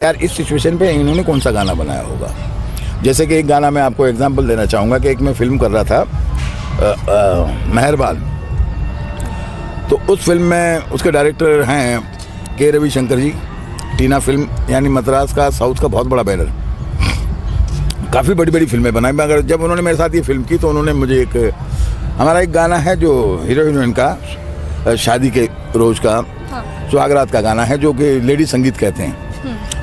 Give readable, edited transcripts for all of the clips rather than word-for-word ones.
यार इस सिचुएशन पे इन्होंने कौन सा गाना बनाया होगा। जैसे कि एक गाना मैं आपको एग्जांपल देना चाहूँगा कि एक मैं फिल्म कर रहा था मेहरबान। तो उस फिल्म में उसके डायरेक्टर हैं के रविशंकर जी। टीना फिल्म यानी मद्रास का साउथ का बहुत बड़ा बैनर, काफ़ी बड़ी बड़ी फिल्में बनाई। मगर जब उन्होंने मेरे साथ ये फिल्म की तो उन्होंने मुझे हमारा एक गाना है जो हीरो हीरोइन का शादी के रोज़ का सुहागरात का गाना है जो कि लेडी संगीत कहते हैं।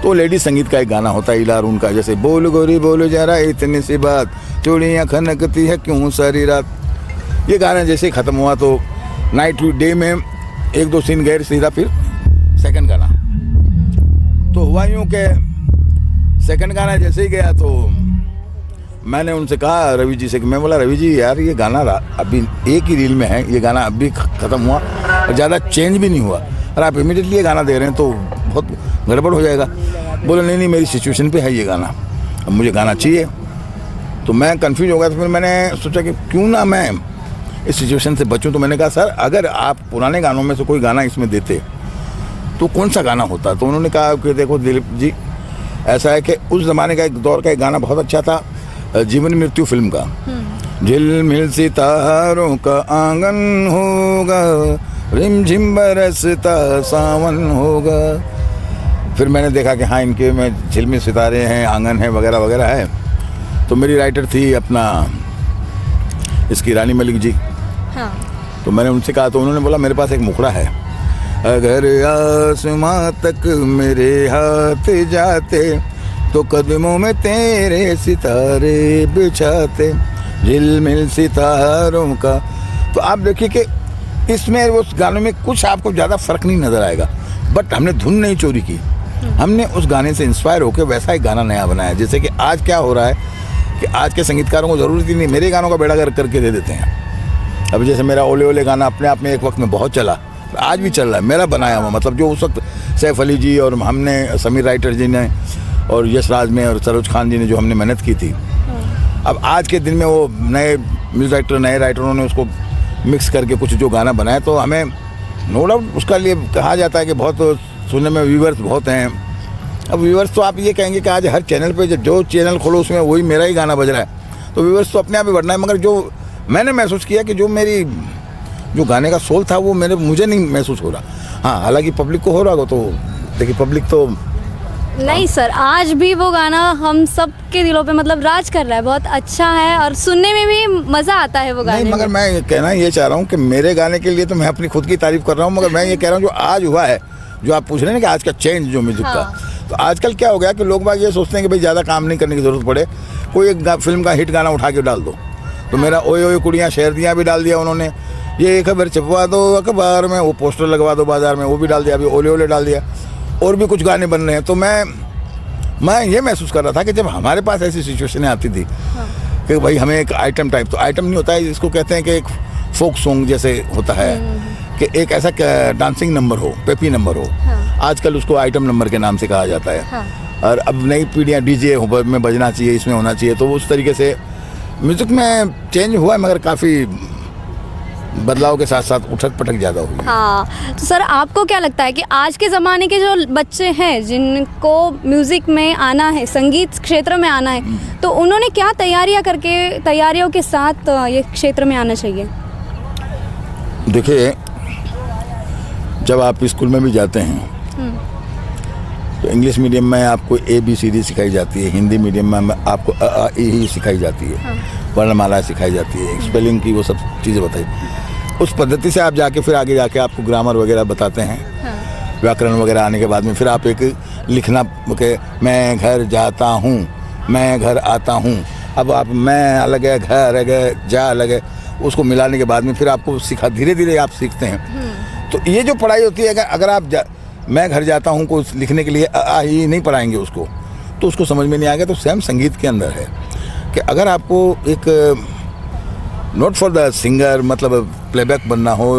तो लेडी संगीत का एक गाना होता है इलार उनका, जैसे बोल गोरी बोल जरा इतनी सी बात, चूड़ियाँ खनकती है क्यों सारी रात। ये गाना जैसे ख़त्म हुआ तो नाइट डे में एक दो सीन गए, सीधा फिर सेकंड गाना। तो हुआ यूँ कि सेकंड गाना जैसे ही गया तो मैंने उनसे कहा रवि जी से कि मैं बोला रवि जी यार ये गाना अभी एक ही रील में है, ये गाना अभी ख़त्म हुआ और ज़्यादा चेंज भी नहीं हुआ और आप इमीडिएटली ये गाना दे रहे हैं तो बहुत गड़बड़ हो जाएगा। बोले नहीं मेरी सिचुएशन पे है ये गाना, अब मुझे गाना चाहिए। तो मैं कंफ्यूज हो गया। तो फिर मैंने सोचा कि क्यों ना मैं इस सिचुएशन से बचूं। तो मैंने कहा सर अगर आप पुराने गानों में से कोई गाना इसमें देते तो कौन सा गाना होता। तो उन्होंने कहा कि देखो दिलीप जी ऐसा है कि उस ज़माने का एक दौर का एक गाना बहुत अच्छा था, जीवन मृत्यु फिल्म का, झिलमिल सितारों का आंगन होगा, रिमझिम बरसता सावन होगा। फिर मैंने देखा कि हाँ इनके में झिलमिल सितारे हैं, आंगन है वगैरह वगैरह है। तो मेरी राइटर थी अपना इसकी रानी मलिक जी। हाँ। तो मैंने उनसे कहा तो उन्होंने बोला मेरे पास एक मुखड़ा है, अगर आसमां तक मेरे हाथ जाते तो कदमों में तेरे सितारे बिछाते, झिलमिल सितारों का। तो आप देखिए कि इसमें उस गानों में कुछ आपको ज़्यादा फर्क नहीं नज़र आएगा, बट हमने धुन नहीं चोरी की, हमने उस गाने से इंस्पायर होकर वैसा एक गाना नया बनाया। जैसे कि आज क्या हो रहा है कि आज के संगीतकारों को ज़रूरत ही नहीं, मेरे गानों का बेड़ा गर्क करके दे देते हैं। अब जैसे मेरा ओले ओले गाना अपने आप में एक वक्त में बहुत चला, आज भी चल रहा है, मेरा बनाया हुआ, मतलब जो उस वक्त सैफ अली जी और हमने समीर राइटर जी ने और यश राज में और सरोज खान जी ने जो हमने मेहनत की थी, अब आज के दिन में वो नए म्यूजिक डायरेक्टर नए राइटरों ने उसको मिक्स करके कुछ जो गाना बनाया। तो हमें नो डाउट उसका लिए कहा जाता है कि बहुत सुनने में व्यूवर्स बहुत हैं। अब व्यूवर्स तो आप ये कहेंगे कि आज हर चैनल पे जो चैनल खोलो उसमें वही मेरा ही गाना बज रहा है, तो व्यूवर्स तो अपने आप ही बढ़ना है। मगर जो मैंने महसूस किया कि जो गाने का सोल था वो मुझे नहीं महसूस हो रहा। हाँ हालांकि पब्लिक को हो रहा हो, तो देखिए पब्लिक तो नहीं सर, आज भी वो गाना हम सब के दिलों पे मतलब राज कर रहा है, बहुत अच्छा है और सुनने में भी मज़ा आता है वो गाने नहीं। मगर मैं कहना ये चाह रहा हूँ कि मेरे गाने के लिए तो मैं अपनी खुद की तारीफ कर रहा हूँ, मगर मैं ये कह रहा हूँ जो आज हुआ है, जो आप पूछ रहे हैं कि आज का चेंज जो म्यूजिक का, तो आजकल क्या हो गया कि लोग बाग ये सोचते हैं कि भाई ज़्यादा काम नहीं करने की ज़रूरत पड़े, कोई एक फिल्म का हिट गाना उठा के डाल दो। तो मेरा ओए ओए कुड़ियाँ शहर दियाँ भी डाल दिया उन्होंने, ये खबर छपवा दो अखबार में, वो पोस्टर लगवा दो बाजार में, वो भी डाल दिया, अभी ओले ओले डाल दिया, और भी कुछ गाने बन रहे हैं। तो मैं ये महसूस कर रहा था कि जब हमारे पास ऐसी सिचुएशनें आती थी कि भाई हमें एक आइटम टाइप, तो आइटम नहीं होता है इसको कहते हैं कि एक फोक सॉन्ग जैसे होता है कि एक ऐसा डांसिंग नंबर हो, पेपी नंबर हो, आजकल उसको आइटम नंबर के नाम से कहा जाता है। और अब नई पीढ़ियाँ डीजे में बजना चाहिए, इसमें होना चाहिए, तो उस तरीके से म्यूजिक में चेंज हुआ है, मगर काफ़ी बदलाव के साथ साथ उठक पटक ज़्यादा हुई। हाँ, तो सर आपको क्या लगता है कि आज के ज़माने के जो बच्चे हैं जिनको म्यूज़िक में आना है, संगीत क्षेत्र में आना है, तो उन्होंने क्या तैयारियों के साथ ये क्षेत्र में आना चाहिए? देखिए जब आप स्कूल में भी जाते हैं तो इंग्लिश मीडियम में आपको ABCD सिखाई जाती है, हिंदी मीडियम में आपको अ ही सिखाई जाती है, वर्णमाला सिखाई जाती है, स्पेलिंग की वो सब चीज़ें बताई। उस पद्धति से आप जाके फिर आगे जाके आपको ग्रामर वगैरह बताते हैं, व्याकरण वगैरह आने के बाद में फिर आप एक लिखना के मैं घर जाता हूँ, मैं घर आता हूँ। अब आप मैं अलग है, घर है, जा अलग है, उसको मिलाने के बाद में फिर आपको धीरे धीरे आप सीखते हैं। तो ये जो पढ़ाई होती है, अगर आप मैं घर जाता हूँ को लिखने के लिए आ ही नहीं पढ़ाएंगे उसको, तो उसको समझ में नहीं आएगा। तो सेम संगीत के अंदर है कि अगर आपको एक नॉट फॉर द सिंगर, मतलब प्लेबैक बनना हो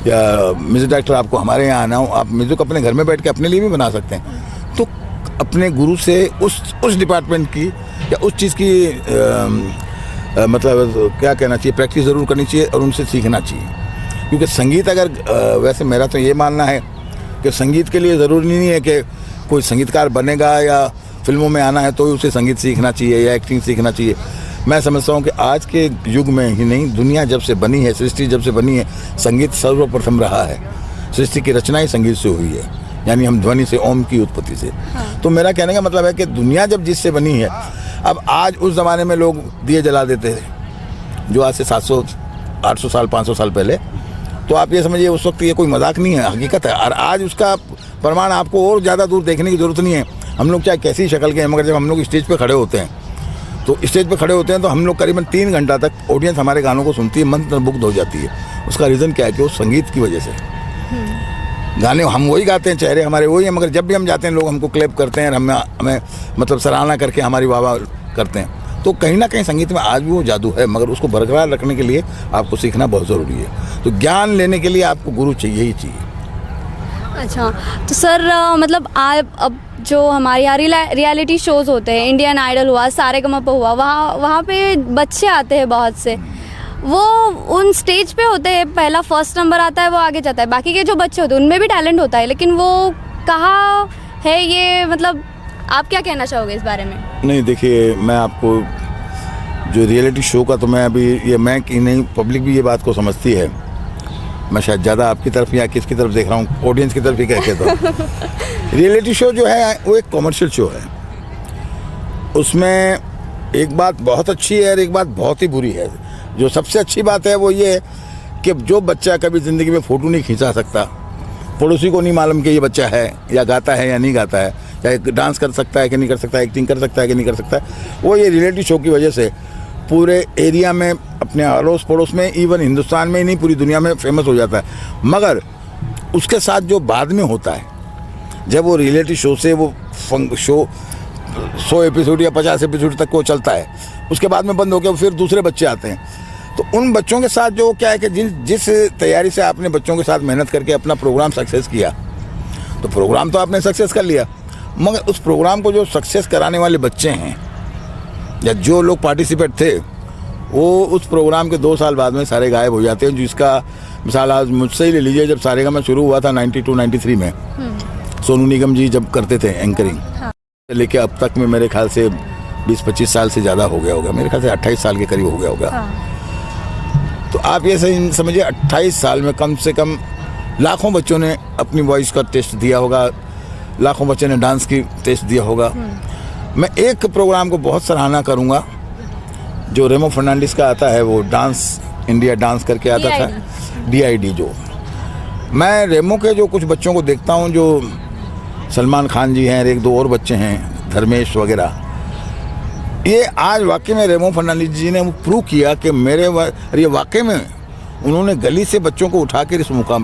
या म्यूजिक डायरेक्टर आपको हमारे यहाँ आना हो, आप म्यूजिक अपने घर में बैठ के अपने लिए भी बना सकते हैं। तो अपने गुरु से उस डिपार्टमेंट की या उस चीज़ की मतलब क्या कहना चाहिए, प्रैक्टिस ज़रूर करनी चाहिए और उनसे सीखना चाहिए। क्योंकि संगीत अगर वैसे मेरा तो ये मानना है कि संगीत के लिए ज़रूरी नहीं है कि कोई संगीतकार बनेगा या फिल्मों में आना है तो उसे संगीत सीखना चाहिए या एक्टिंग सीखना चाहिए। मैं समझता हूँ कि आज के युग में ही नहीं, दुनिया जब से बनी है, सृष्टि जब से बनी है, संगीत सर्वप्रथम रहा है। सृष्टि की रचना ही संगीत से हुई है, यानी हम ध्वनि से, ओम की उत्पत्ति से। तो मेरा कहने का मतलब है कि दुनिया जब जिससे बनी है, अब आज उस ज़माने में लोग दिए जला देते थे जो आज से 700 800 साल 500 साल पहले, तो आप ये समझिए उस वक्त ये कोई मजाक नहीं है, हकीकत है। और आज उसका प्रमाण आपको और ज़्यादा दूर देखने की ज़रूरत नहीं है। हम लोग चाहे कैसी शक्ल के हैं, मगर जब हम लोग स्टेज पे खड़े होते हैं तो हम लोग करीबन 3 घंटा तक ऑडियंस हमारे गानों को सुनती है, मंत्रमुग्ध हो जाती है। उसका रीज़न क्या है कि वो संगीत की वजह से। गाने हम वही गाते हैं, चेहरे हमारे वही हैं, मगर जब भी हम जाते हैं लोग हमको क्लैप करते हैं, हमें मतलब सराहना करके हमारी वाह करते हैं। तो कहीं ना कहीं संगीत में आज भी वो जादू है, मगर उसको बरकरार रखने के लिए आपको सीखना बहुत ज़रूरी है। तो ज्ञान लेने के लिए आपको गुरु चाहिए ही चाहिए। अच्छा, तो सर मतलब आप अब जो हमारे यहाँ रियलिटी शोज़ होते हैं, इंडियन आइडल हुआ, सारेगामापा हुआ, वहाँ पे बच्चे आते हैं बहुत से, वो उन स्टेज पे होते हैं, पहला फर्स्ट नंबर आता है वो आगे जाता है। बाकी के जो बच्चे होते हैं उनमें भी टैलेंट होता है, लेकिन वो कहाँ है ये, मतलब आप क्या कहना चाहोगे इस बारे में? नहीं, देखिए, मैं आपको जो रियलिटी शो का, तो मैं अभी ये मैं कि नहीं, पब्लिक भी ये बात को समझती है। मैं शायद ज़्यादा आपकी तरफ या किसकी तरफ देख रहा हूँ, ऑडियंस की तरफ ही कह के। तो रियलिटी शो जो है वो एक कॉमर्शियल शो है। उसमें एक बात बहुत अच्छी है और एक बात बहुत ही बुरी है। जो सबसे अच्छी बात है वो ये है कि जो बच्चा कभी ज़िंदगी में फ़ोटो नहीं खींचा सकता, पड़ोसी को नहीं मालूम कि ये बच्चा है या गाता है या नहीं गाता है, या डांस कर सकता है कि नहीं कर सकता, एक्टिंग कर सकता है कि नहीं कर सकता, वो ये रियलिटी शो की वजह से पूरे एरिया में, अपने अड़ोस पड़ोस में, इवन हिंदुस्तान में ही नहीं पूरी दुनिया में फेमस हो जाता है। मगर उसके साथ जो बाद में होता है, जब वो रियलिटी शो से वो शो 100 एपिसोड या 50 एपिसोड तक वो चलता है, उसके बाद में बंद हो गया, फिर दूसरे बच्चे आते हैं। तो उन बच्चों के साथ जो क्या है कि जिस तैयारी से आपने बच्चों के साथ मेहनत करके अपना प्रोग्राम सक्सेस किया, तो प्रोग्राम तो आपने सक्सेस कर लिया, मगर उस प्रोग्राम को जो सक्सेस कराने वाले बच्चे हैं या जो लोग पार्टिसिपेट थे, वो उस प्रोग्राम के 2 साल बाद में सारे गायब हो जाते हैं। जिसका मिसाल आज मुझसे ही ले लीजिए, जब सारेगामा शुरू हुआ था 92-93 में, सोनू निगम जी जब करते थे एंकरिंग, लेके अब तक में मेरे ख्याल से 20-25 साल से ज़्यादा हो गया होगा, मेरे ख्याल से 28 साल के करीब हो गया होगा। तो आप ये समझिए 28 साल में कम से कम लाखों बच्चों ने अपनी वॉइस का टेस्ट दिया होगा, लाखों बच्चों ने डांस की टेस्ट दिया होगा। मैं एक प्रोग्राम को बहुत सराहना करूंगा, जो रेमो फर्नांडिस का आता है, वो डांस इंडिया डांस करके आता था, DID। जो मैं रेमो के जो कुछ बच्चों को देखता हूं, जो सलमान खान जी हैं, एक 2 और बच्चे हैं, धर्मेश वगैरह, ये आज वाकई में रेमो फर्नांडिस जी ने वो प्रूव किया कि ये वाकई में उन्होंने गली से बच्चों को उठा कर इस मुकाम